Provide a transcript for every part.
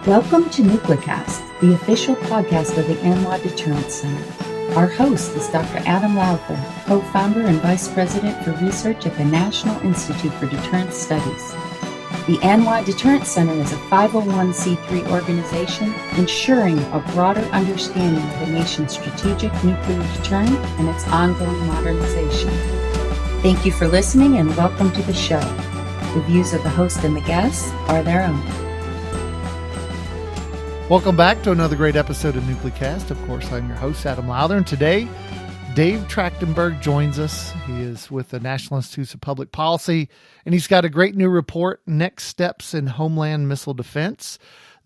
Welcome to NucleCast, the official podcast of the NY Deterrence Center. Our host is Dr. Adam Lowther, co-founder and vice president for research at the National Institute for Deterrence Studies. The NY Deterrence Center is a 501c3 organization ensuring a broader understanding of the nation's strategic nuclear deterrent and its ongoing modernization. Thank you for listening and welcome to the show. The views of the host and the guests are their own. Welcome back to another great episode of NucleCast. Of course, I'm your host, Adam Lowther, and today, Dave Trachtenberg joins us. He is with the National Institute of Public Policy, and he's got a great new report, Next Steps in Homeland Missile Defense.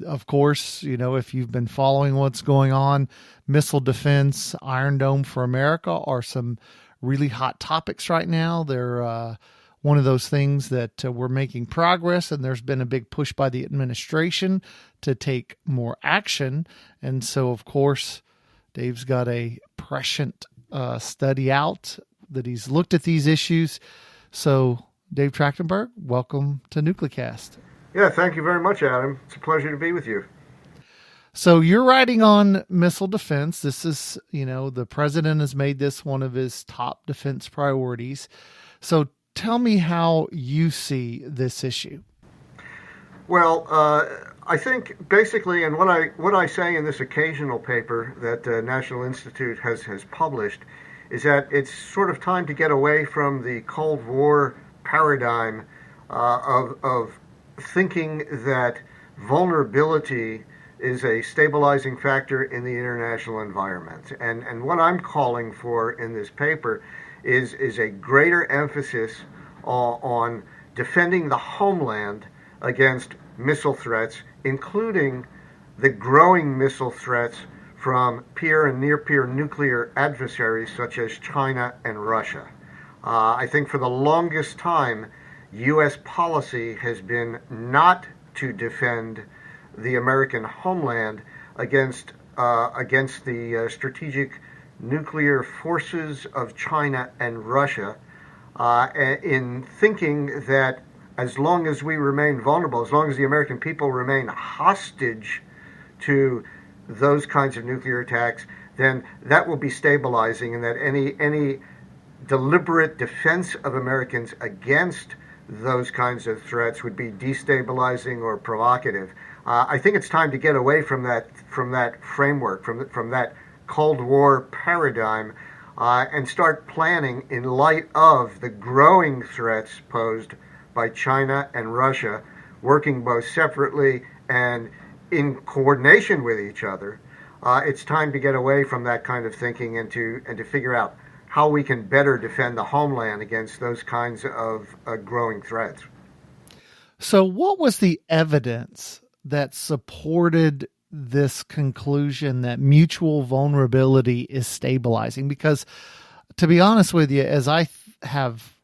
Of course, you know, if you've been following what's going on, missile defense, Iron Dome for America are some really hot topics right now. They're one of those things that we're making progress, and there's been a big push by the administration to take more action. And so, of course, Dave's got a prescient study out that he's looked at these issues. So, Dave Trachtenberg, welcome to NucleCast. Yeah, thank you very much, Adam. It's a pleasure to be with you. So you're writing on missile defense. This is, you know, the president has made this one of his top defense priorities. So tell me how you see this issue. Well, I think basically, and what I say in this occasional paper that the National Institute has published, is that it's sort of time to get away from the Cold War paradigm of thinking that vulnerability is a stabilizing factor in the international environment. And what I'm calling for in this paper is a greater emphasis on defending the homeland against missile threats, including the growing missile threats from peer and near-peer nuclear adversaries such as China and Russia. I think for the longest time, U.S. policy has been not to defend the American homeland against the strategic nuclear forces of China and Russia, in thinking that as long as we remain vulnerable, as long as the American people remain hostage to those kinds of nuclear attacks, then that will be stabilizing, and that any deliberate defense of Americans against those kinds of threats would be destabilizing or provocative. I think it's time to get away from that framework, from that Cold War paradigm, and start planning in light of the growing threats posed by China and Russia, working both separately and in coordination with each other. It's time to get away from that kind of thinking and to figure out how we can better defend the homeland against those kinds of growing threats. So what was the evidence that supported this conclusion that mutual vulnerability is stabilizing? Because to be honest with you, as I have,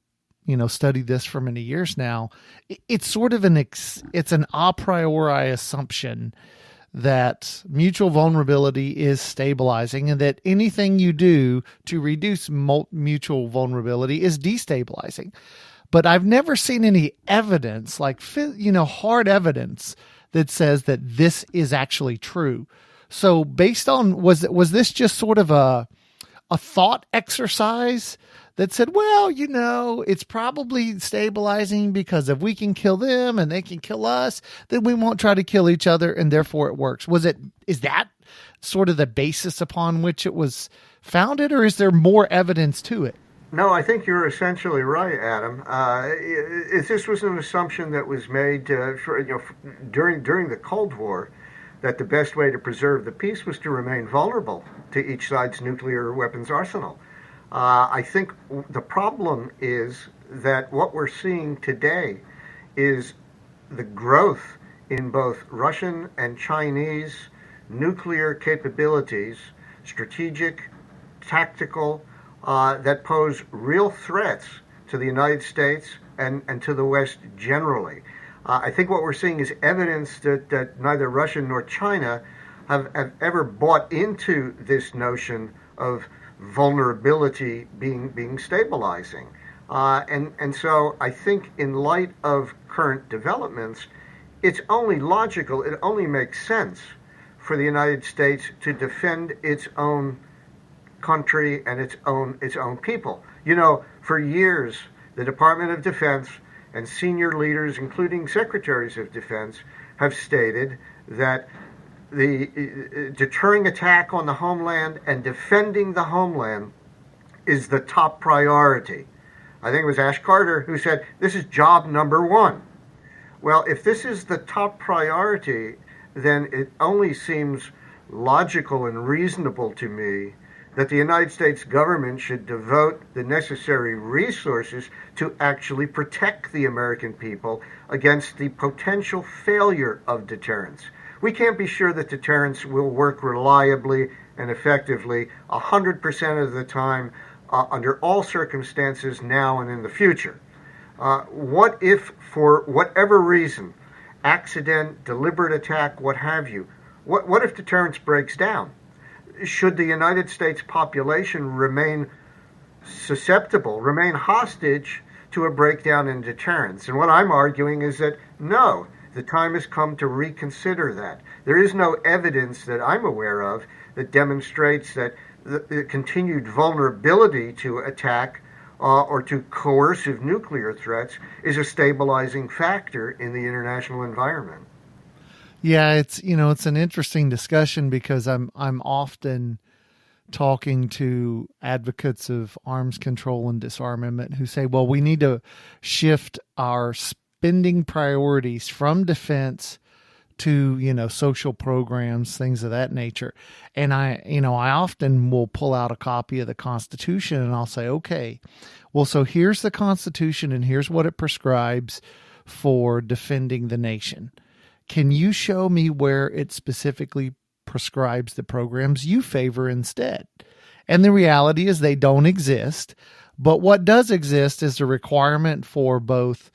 you know, studied this for many years now, it's sort of it's an a priori assumption that mutual vulnerability is stabilizing and that anything you do to reduce mutual vulnerability is destabilizing. But I've never seen any evidence, like, you know, hard evidence that says that this is actually true. So based on, was this just sort of a thought exercise that said, well, you know, it's probably stabilizing because if we can kill them and they can kill us, then we won't try to kill each other and therefore it works? Is that sort of the basis upon which it was founded, or is there more evidence to it? No, I think you're essentially right, Adam. This was an assumption that was made during the Cold War, that the best way to preserve the peace was to remain vulnerable to each side's nuclear weapons arsenal. I think the problem is that what we're seeing today is the growth in both Russian and Chinese nuclear capabilities, strategic, tactical, that pose real threats to the United States and to the West generally. I think what we're seeing is evidence that neither Russia nor China have ever bought into this notion of vulnerability being stabilizing. And so I think in light of current developments, it's only logical, it only makes sense for the United States to defend its own country and its own people. You know, for years, the Department of Defense and senior leaders, including secretaries of defense, have stated that the deterring attack on the homeland and defending the homeland is the top priority. I think it was Ash Carter who said, this is job number one. Well, if this is the top priority, then it only seems logical and reasonable to me that the United States government should devote the necessary resources to actually protect the American people against the potential failure of deterrence. We can't be sure that deterrence will work reliably and effectively 100% of the time under all circumstances now and in the future. What if, for whatever reason, accident, deliberate attack, what have you, what if deterrence breaks down? Should the United States population remain susceptible, remain hostage to a breakdown in deterrence? And what I'm arguing is that no, the time has come to reconsider that. There is no evidence that I'm aware of that demonstrates that the continued vulnerability to attack or to coercive nuclear threats is a stabilizing factor in the international environment. Yeah, it's an interesting discussion because I'm often talking to advocates of arms control and disarmament who say, well, we need to shift our spending priorities from defense to, social programs, things of that nature. And I often will pull out a copy of the Constitution and I'll say, okay, well, so here's the Constitution and here's what it prescribes for defending the nation. Can you show me where it specifically prescribes the programs you favor instead? And the reality is they don't exist. But what does exist is the requirement for both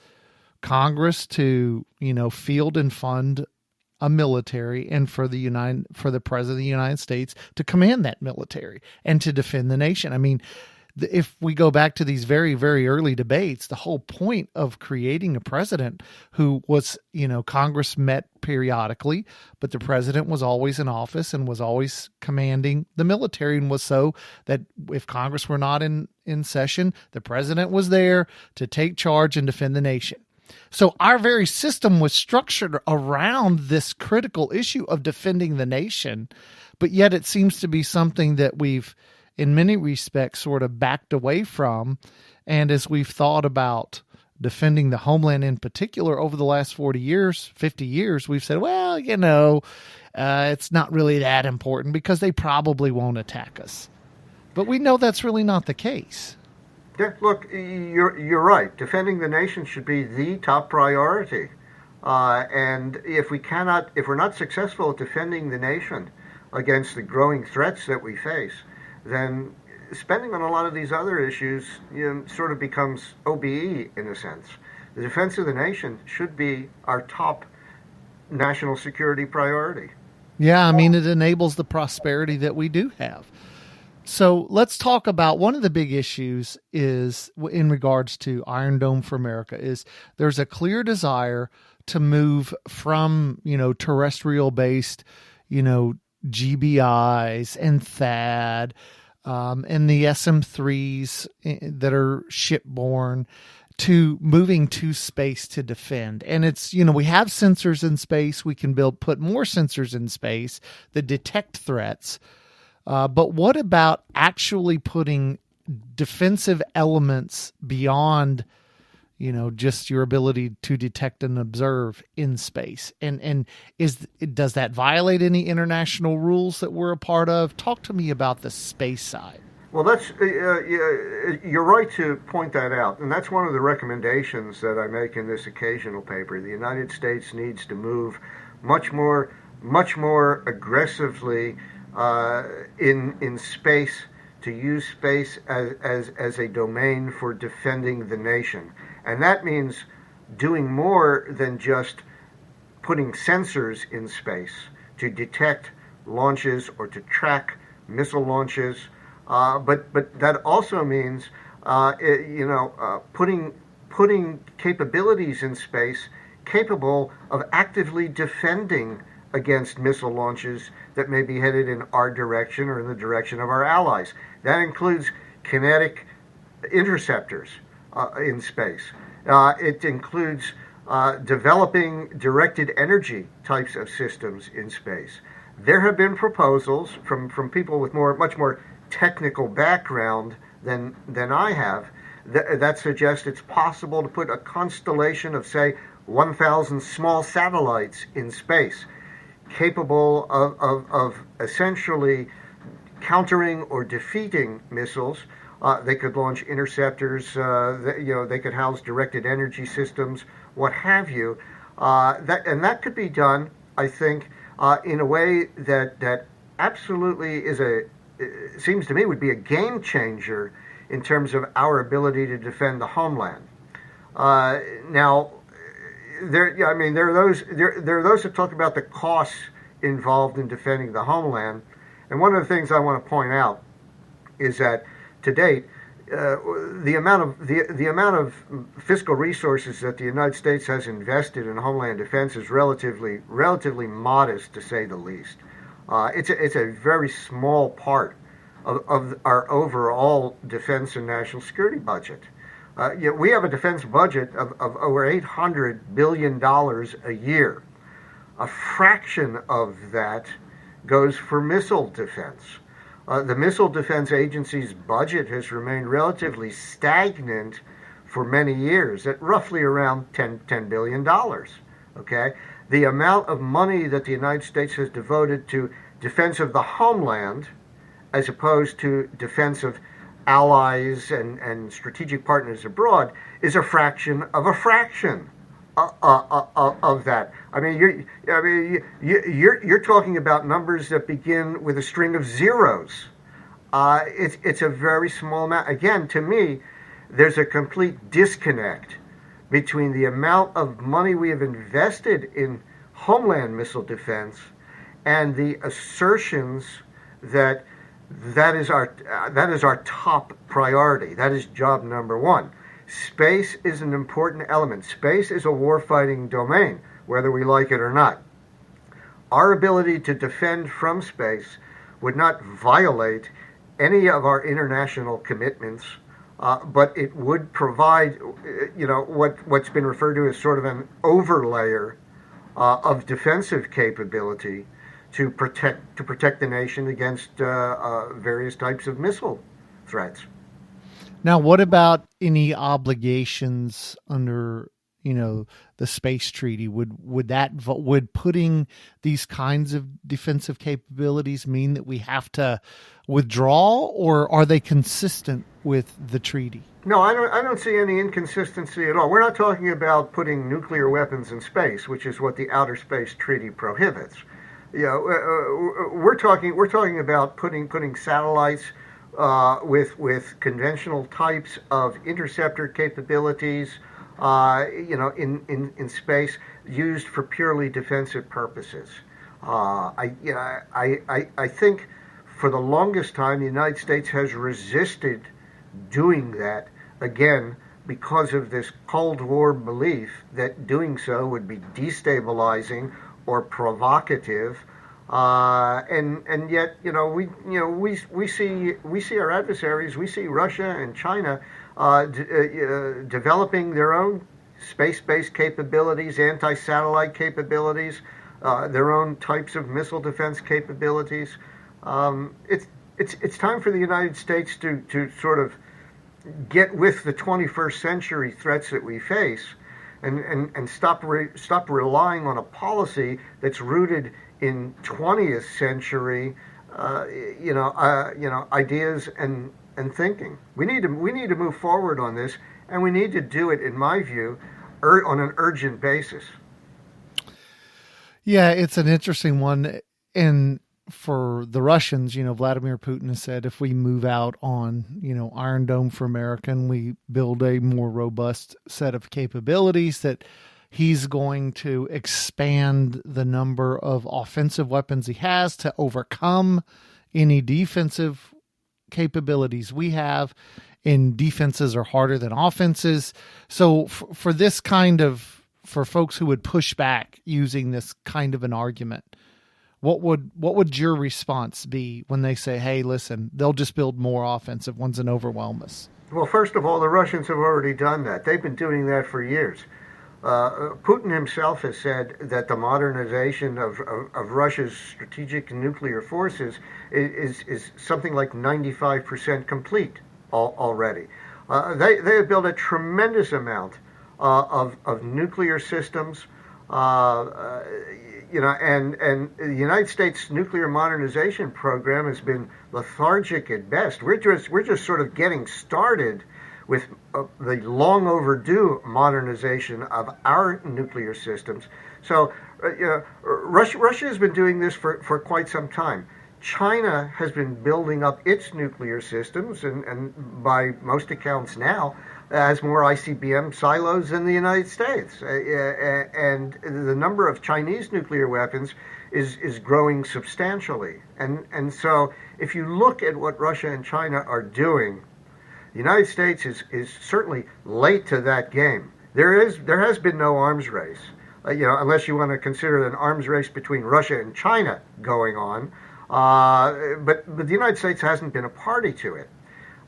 Congress to, field and fund a military and for the President of the United States to command that military and to defend the nation. I mean, if we go back to these very, very early debates, the whole point of creating a president who was, Congress met periodically, but the president was always in office and was always commanding the military, and was so that if Congress were not in session, the president was there to take charge and defend the nation. So our very system was structured around this critical issue of defending the nation, but yet it seems to be something that we've, in many respects, sort of backed away from. And as we've thought about defending the homeland in particular over the last 40 years, 50 years, we've said, well, it's not really that important because they probably won't attack us. But we know that's really not the case. Yeah, look, you're right. Defending the nation should be the top priority. And if we're not successful at defending the nation against the growing threats that we face, then spending on a lot of these other issues sort of becomes OBE in a sense. The defense of the nation should be our top national security priority. Yeah, I mean, it enables the prosperity that we do have. So let's talk about one of the big issues is in regards to Iron Dome for America is there's a clear desire to move from, terrestrial based, GBIs and THAAD, and the SM-3s that are shipborne to moving to space to defend. And it's, we have sensors in space. We can put more sensors in space that detect threats. But what about actually putting defensive elements beyond, just your ability to detect and observe in space? And does that violate any international rules that we're a part of? Talk to me about the space side. Well, you're right to point that out, and that's one of the recommendations that I make in this occasional paper. The United States needs to move much more aggressively in space, to use space as a domain for defending the nation. And that means doing more than just putting sensors in space to detect launches or to track missile launches. But that also means putting capabilities in space capable of actively defending against missile launches that may be headed in our direction or in the direction of our allies. That includes kinetic interceptors in space. It includes developing directed energy types of systems in space. There have been proposals from people with much more technical background than I have that suggest it's possible to put a constellation of, say, 1,000 small satellites in space, capable of essentially countering or defeating missiles. They could launch interceptors. They could house directed energy systems, what have you. That could be done, I think, in a way that absolutely seems to me would be a game changer in terms of our ability to defend the homeland. Now, there are those that talk about the costs involved in defending the homeland, and one of the things I want to point out is that to date, the amount of fiscal resources that the United States has invested in homeland defense is relatively modest, to say the least. It's a very small part of our overall defense and national security budget. We have a defense budget of over $800 billion a year. A fraction of that goes for missile defense. The Missile Defense Agency's budget has remained relatively stagnant for many years at roughly around $10 billion. Okay? The amount of money that the United States has devoted to defense of the homeland, as opposed to defense of allies and strategic partners abroad, is a fraction of a fraction of that. I mean, you're talking about numbers that begin with a string of zeros. It's a very small amount. Again, to me, there's a complete disconnect between the amount of money we have invested in homeland missile defense and the assertions that is our top priority. That is job number one. Space is an important element. Space is a warfighting domain, whether we like it or not. Our ability to defend from space would not violate any of our international commitments, but it would provide, what's been referred to as sort of an overlayer of defensive capability to protect the nation against various types of missile threats. Now, what about any obligations under, the space treaty? Would putting these kinds of defensive capabilities mean that we have to withdraw, or are they consistent with the treaty? No, I don't see any inconsistency at all. We're not talking about putting nuclear weapons in space, which is what the Outer Space Treaty prohibits. We're talking about putting satellites with conventional types of interceptor capabilities, in space, used for purely defensive purposes. I think for the longest time the United States has resisted doing that, again, because of this Cold War belief that doing so would be destabilizing or provocative. And yet, we see our adversaries, we see Russia and China developing their own space-based capabilities, anti-satellite capabilities, their own types of missile defense capabilities. It's time for the United States to sort of get with the 21st century threats that we face, and stop relying on a policy that's rooted in 20th century, ideas and thinking. We need to move forward on this, and we need to do it, in my view, on an urgent basis. Yeah, it's an interesting one, and for the Russians, Vladimir Putin has said if we move out on, Iron Dome for America and we build a more robust set of capabilities, that he's going to expand the number of offensive weapons he has to overcome any defensive capabilities we have, and defenses are harder than offenses. So for this kind of for folks who would push back using this kind of an argument, what would your response be when they say, hey, listen, they'll just build more offensive ones and overwhelm us? Well, first of all, the Russians have already done that. They've been doing that for years. Putin himself has said that the modernization of Russia's strategic nuclear forces is something like 95% complete already. They have built a tremendous amount of nuclear systems, and the United States nuclear modernization program has been lethargic at best. We're just sort of getting started with the long overdue modernization of our nuclear systems. So, Russia has been doing this for quite some time. China has been building up its nuclear systems, and by most accounts now, has more ICBM silos than the United States. And the number of Chinese nuclear weapons is growing substantially. And so if you look at what Russia and China are doing, the United States is certainly late to that game. There has been no arms race, unless you want to consider an arms race between Russia and China going on. But the United States hasn't been a party to it.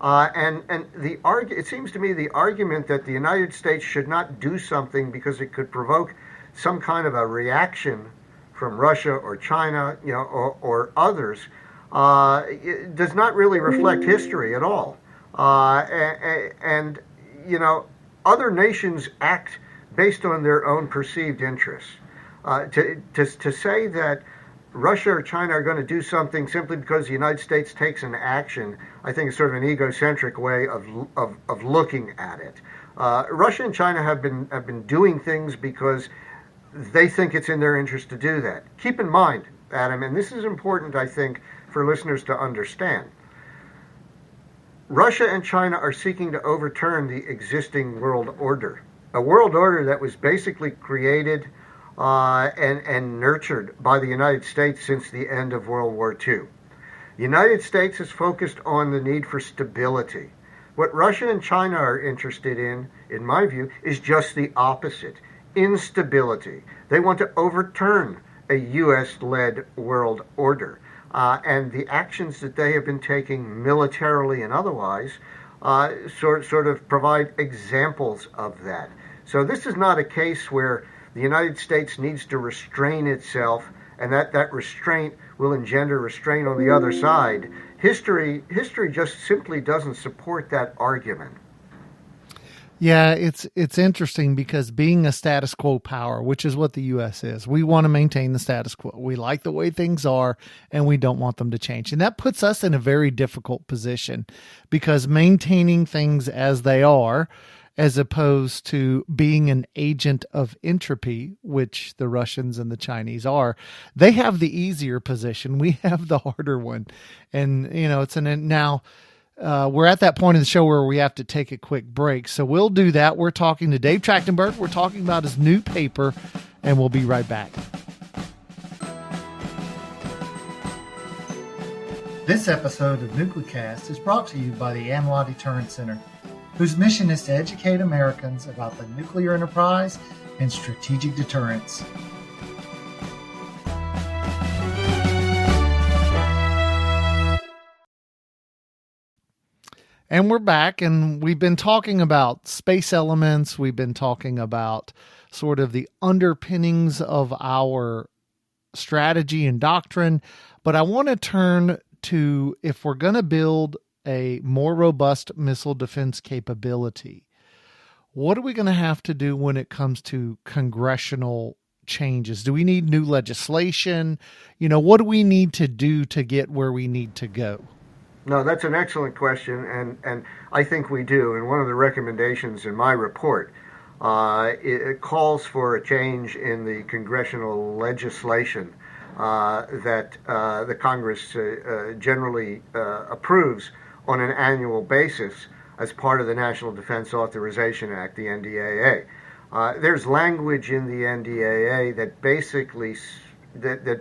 And it seems to me the argument that the United States should not do something because it could provoke some kind of a reaction from Russia or China, or others, does not really reflect history at all. And other nations act based on their own perceived interests. To say that Russia or China are going to do something simply because the United States takes an action, I think is sort of an egocentric way of looking at it. Russia and China have been doing things because they think it's in their interest to do that. Keep in mind, Adam, and this is important, I think, for listeners to understand. Russia and China are seeking to overturn the existing world order, a world order that was basically created and nurtured by the United States since the end of World War II. The United States is focused on the need for stability. What Russia and China are interested in my view, is just the opposite, instability. They want to overturn a U.S.-led world order. And the actions that they have been taking militarily and otherwise sort of provide examples of that. So this is not a case where the United States needs to restrain itself, and that restraint will engender restraint on the other side. History just simply doesn't support that argument. Yeah, it's interesting because being a status quo power, which is what the U.S. is, we want to maintain the status quo. We like the way things are, and we don't want them to change. And that puts us in a very difficult position because maintaining things as they are, as opposed to being an agent of entropy, which the Russians and the Chinese are, they have the easier position. We have the harder one. And, now we're at that point in the show where we have to take a quick break. So we'll do that. We're talking to Dave Trachtenberg. We're talking about his new paper, and we'll be right back. This episode of NucleCast is brought to you by the AMLA Deterrence Center, whose mission is to educate Americans about the nuclear enterprise and strategic deterrence. And we're back, and we've been talking about space elements. We've been talking about sort of the underpinnings of our strategy and doctrine. But I want to turn to, if we're going to build a more robust missile defense capability, what are we going to have to do when it comes to congressional changes? Do we need new legislation? What do we need to do to get where we need to go? No, that's an excellent question, and I think we do. And one of the recommendations in my report, it calls for a change in the congressional legislation that the Congress generally approves on an annual basis as part of the National Defense Authorization Act, the NDAA. There's language in the NDAA that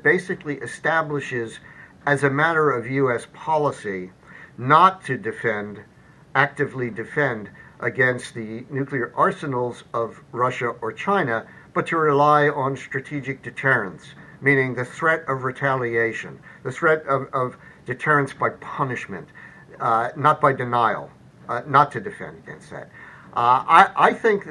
basically establishes, as a matter of U.S. policy, not to actively defend against the nuclear arsenals of Russia or China, but to rely on strategic deterrence, meaning the threat of retaliation, the threat of deterrence by punishment, not by denial, not to defend against that. I think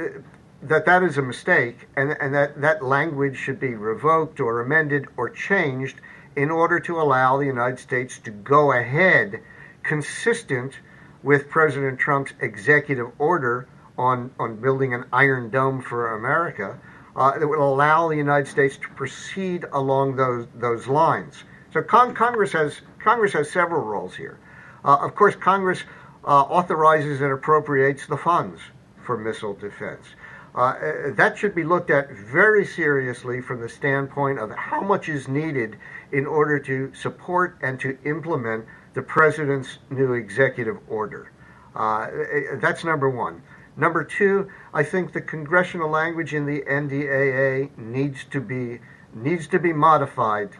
that is a mistake, and that language should be revoked or amended or changed in order to allow the United States to go ahead consistent with President Trump's executive order on building an Iron Dome for America that would allow the United States to proceed along those lines. So Congress has several roles here. Of course, Congress authorizes and appropriates the funds for missile defense. That should be looked at very seriously from the standpoint of how much is needed in order to support and to implement the president's new executive order. That's number one. Number two, I think the congressional language in the NDAA needs to be modified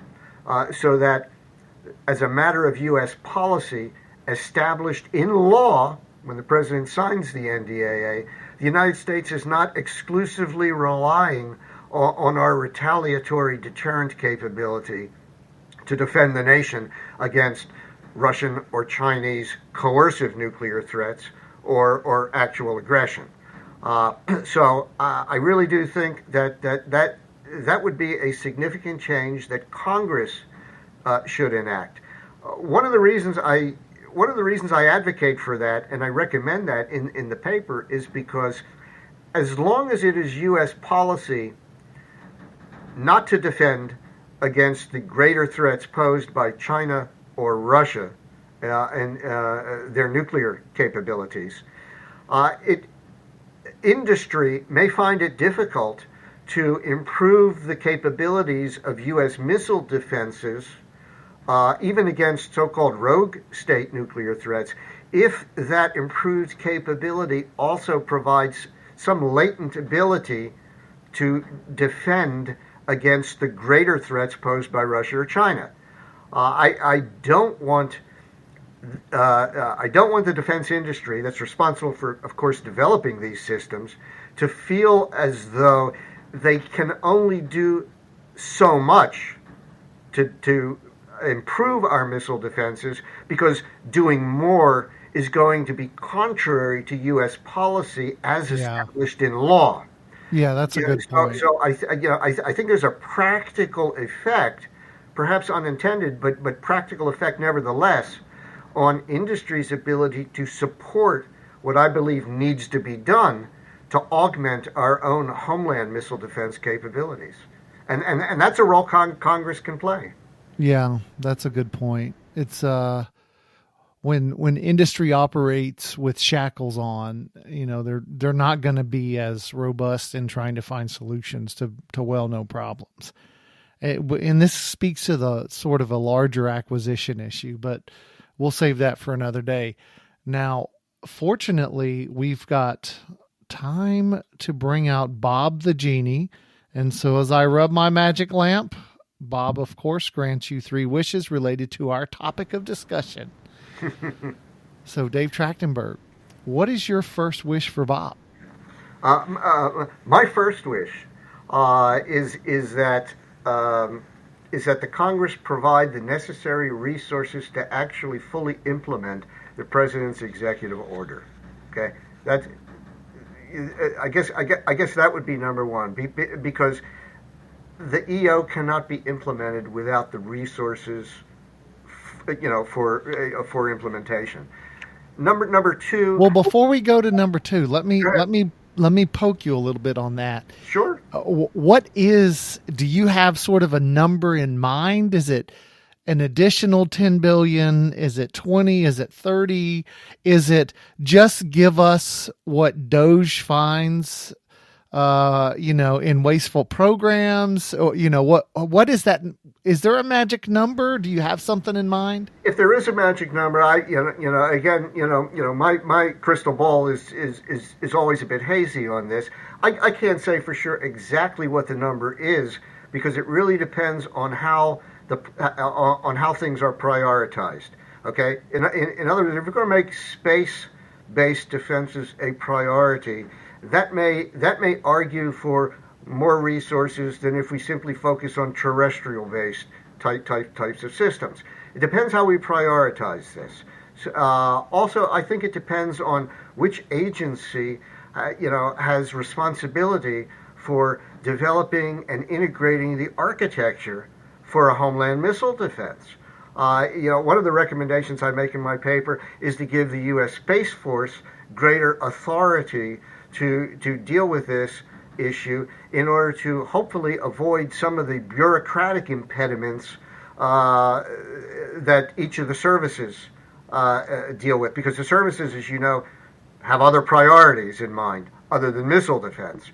so that, as a matter of U.S. policy established in law, when the president signs the NDAA, the United States is not exclusively relying on our retaliatory deterrent capability to defend the nation against Russian or Chinese coercive nuclear threats or actual aggression. So I really do think that would be a significant change that Congress should enact. One of the reasons I advocate for that, and I recommend that in the paper, is because as long as it is U.S. policy not to defend against the greater threats posed by China or Russia and their nuclear capabilities, industry may find it difficult to improve the capabilities of U.S. missile defenses, even against so-called rogue state nuclear threats, if that improved capability also provides some latent ability to defend against the greater threats posed by Russia or China. I don't want the defense industry that's responsible for, of course, developing these systems to feel as though they can only do so much to improve our missile defenses, because doing more is going to be contrary to U.S. policy as established in law. Yeah, that's a good point. So I think there's a practical effect, perhaps unintended, but practical effect nevertheless, on industry's ability to support what I believe needs to be done to augment our own homeland missile defense capabilities. And that's a role Congress can play. Yeah, that's a good point. It's when industry operates with shackles on, they're not going to be as robust in trying to find solutions to well-known problems. And this speaks to the sort of a larger acquisition issue, but we'll save that for another day. Now, fortunately, we've got time to bring out Bob the Genie. And so as I rub my magic lamp, Bob, of course, grants you 3 wishes related to our topic of discussion. So, Dave Trachtenberg, what is your first wish for Bob? My first wish is that the Congress provide the necessary resources to actually fully implement the president's executive order. Okay, I guess that would be number one, because the EO cannot be implemented without the resources, for implementation. Number two. Well, before we go to number 2, let me poke you a little bit on that. Sure. Do you have sort of a number in mind? Is it an additional 10 billion? Is it 20? Is it 30? Is it just give us what DOGE finds, in wasteful programs? Or, what is that? Is there a magic number? Do you have something in mind? If there is a magic number, my crystal ball is always a bit hazy on this. I can't say for sure exactly what the number is, because it really depends on how things are prioritized. Okay, in other words, if we're going to make space space-based defenses a priority, that may argue for more resources than if we simply focus on terrestrial-based types of systems. It depends how we prioritize this. Also, I think it depends on which agency, has responsibility for developing and integrating the architecture for a homeland missile defense. One of the recommendations I make in my paper is to give the U.S. Space Force greater authority to deal with this issue in order to hopefully avoid some of the bureaucratic impediments that each of the services deal with. Because the services, as you know, have other priorities in mind other than missile defense.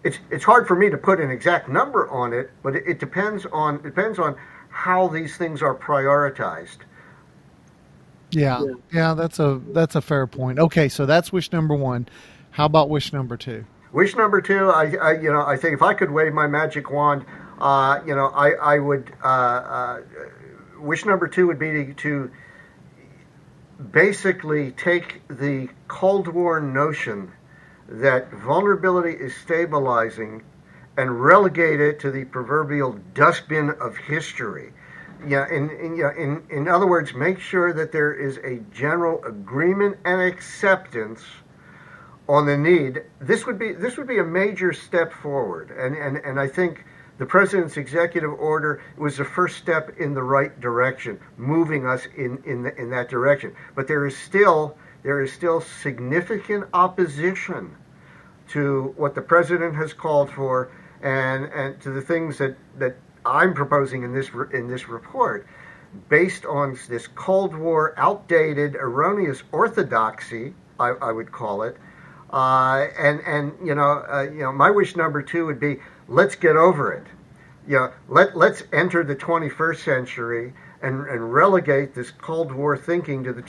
It's hard for me to put an exact number on it, but it depends on how these things are prioritized. Yeah, that's a fair point. Okay, so that's wish number one. How about wish number two? Wish number two, I think if I could wave my magic wand, I would. Wish number two would be to basically take the Cold War notion that vulnerability is stabilizing and relegate it to the proverbial dustbin of history. In other words, make sure that there is a general agreement and acceptance on the need. This would be a major step forward, and I think the president's executive order was the first step in the right direction, moving us in that direction. But there is still significant opposition to what the president has called for, and to the things that I'm proposing in this report, based on this Cold War outdated, erroneous orthodoxy, I would call it. My wish number two would be, let's get over it. Let's enter the 21st century and relegate this Cold War thinking to the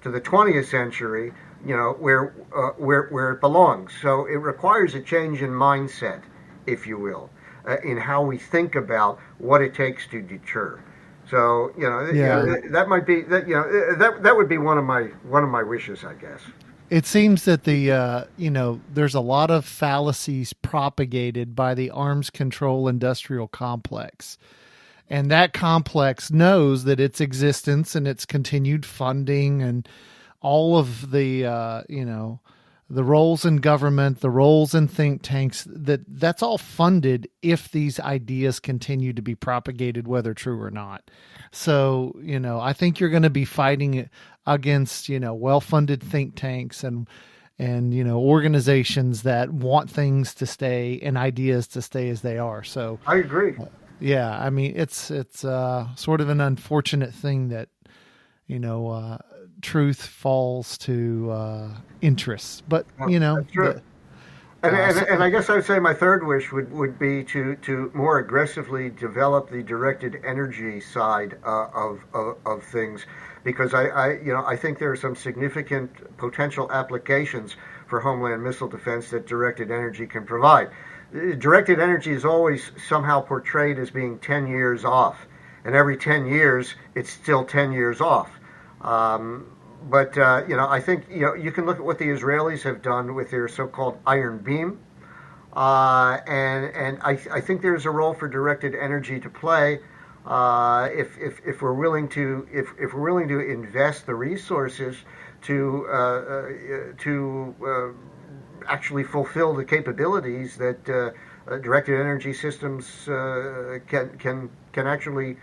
20th century, where it belongs. So it requires a change in mindset, if you will, in how we think about what it takes to deter. So that might be that would be one of my wishes, I guess. It seems that there's a lot of fallacies propagated by the arms control industrial complex. And that complex knows that its existence and its continued funding and all of the roles in government, the roles in think tanks, that's all funded if these ideas continue to be propagated, whether true or not. So, I think you're going to be fighting against, well-funded think tanks and organizations that want things to stay and ideas to stay as they are. So I agree. Yeah. I mean, it's sort of an unfortunate thing that, truth falls to interests, but that's true. And I guess I would say my third wish would be to more aggressively develop the directed energy side of things, because I think there are some significant potential applications for homeland missile defense that directed energy can provide. Directed energy is always somehow portrayed as being 10 years off, and every 10 years it's still 10 years off. But I think you can look at what the Israelis have done with their so-called Iron Beam, and I think there's a role for directed energy to play if we're willing to invest the resources to actually fulfill the capabilities that directed energy systems can actually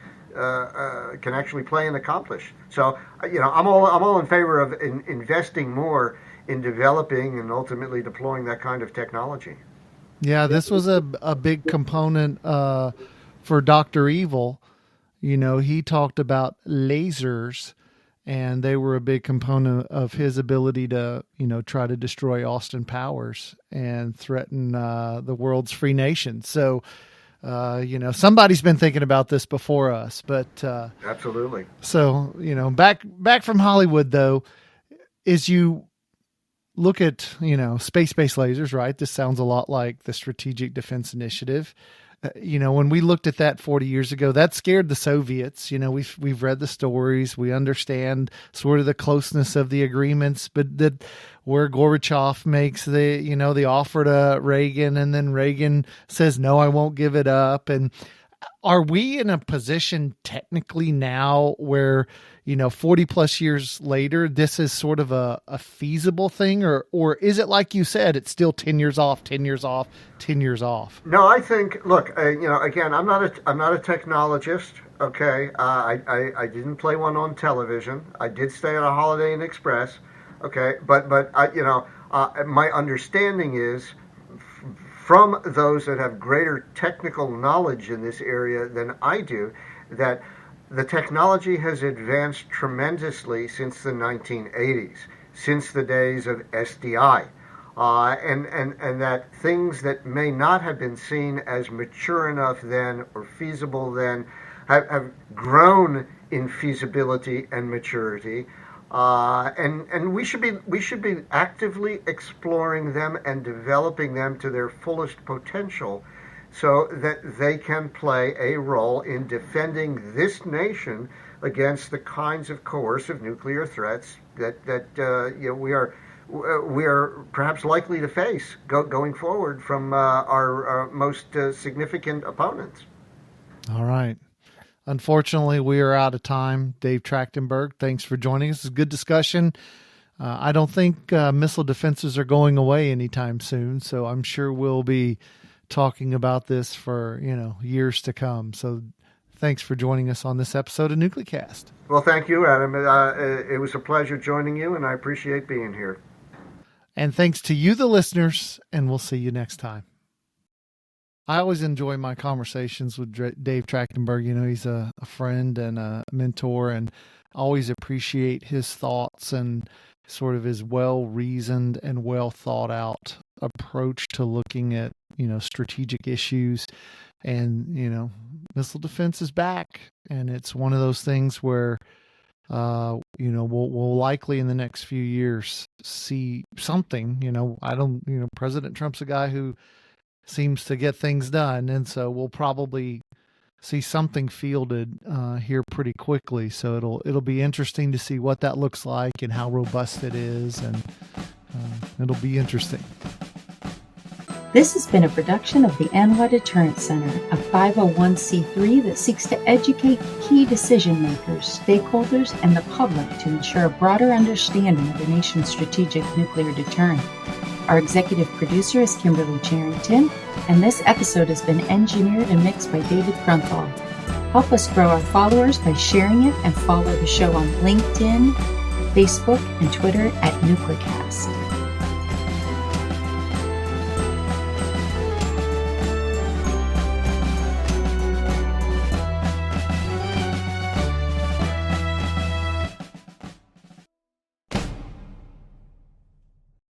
play and accomplish. So I'm all in favor of investing more in developing and ultimately deploying that kind of technology. Yeah, this was a big component for Dr. Evil. He talked about lasers, and they were a big component of his ability to try to destroy Austin Powers and threaten the world's free nation. So somebody's been thinking about this before us, but absolutely. So back from Hollywood though, is you look at space-based lasers, right? This sounds a lot like the Strategic Defense Initiative. when we looked at that 40 years ago, that scared the Soviets. We've read the stories. We understand sort of the closeness of the agreements, but that where Gorbachev makes the offer to Reagan, and then Reagan says, no, I won't give it up. And are we in a position technically now where, 40 plus years later, this is sort of a feasible thing, or is it like you said, it's still 10 years off, 10 years off, 10 years off? No, I think, look, again, I'm not a technologist. Okay. I didn't play one on television. I did stay at a Holiday Inn Express. Okay. But my understanding is from those that have greater technical knowledge in this area than I do, that the technology has advanced tremendously since the 1980s, since the days of SDI, and that things that may not have been seen as mature enough then or feasible then have grown in feasibility and maturity. And we should be actively exploring them and developing them to their fullest potential, so that they can play a role in defending this nation against the kinds of coercive nuclear threats that we are perhaps likely to face going forward from our most significant opponents. All right. Unfortunately, we are out of time. Dave Trachtenberg, thanks for joining us. It's a good discussion. I don't think missile defenses are going away anytime soon, so I'm sure we'll be talking about this for years to come. So thanks for joining us on this episode of NucleCast. Well, thank you, Adam. It was a pleasure joining you, and I appreciate being here. And thanks to you, the listeners, and we'll see you next time. I always enjoy my conversations with Dave Trachtenberg. He's a friend and a mentor, and always appreciate his thoughts and sort of his well-reasoned and well-thought-out approach to looking at, strategic issues. And, missile defense is back. And it's one of those things where, we'll likely in the next few years see something. President Trump's a guy who seems to get things done. And so we'll probably see something fielded here pretty quickly. So it'll be interesting to see what that looks like and how robust it is. And it'll be interesting. This has been a production of the ANWA Deterrence Center, a 501c3 that seeks to educate key decision makers, stakeholders, and the public to ensure a broader understanding of the nation's strategic nuclear deterrent. Our executive producer is Kimberly Charrington, and this episode has been engineered and mixed by David Grunthal. Help us grow our followers by sharing it, and follow the show on LinkedIn, Facebook, and Twitter at NucleCast.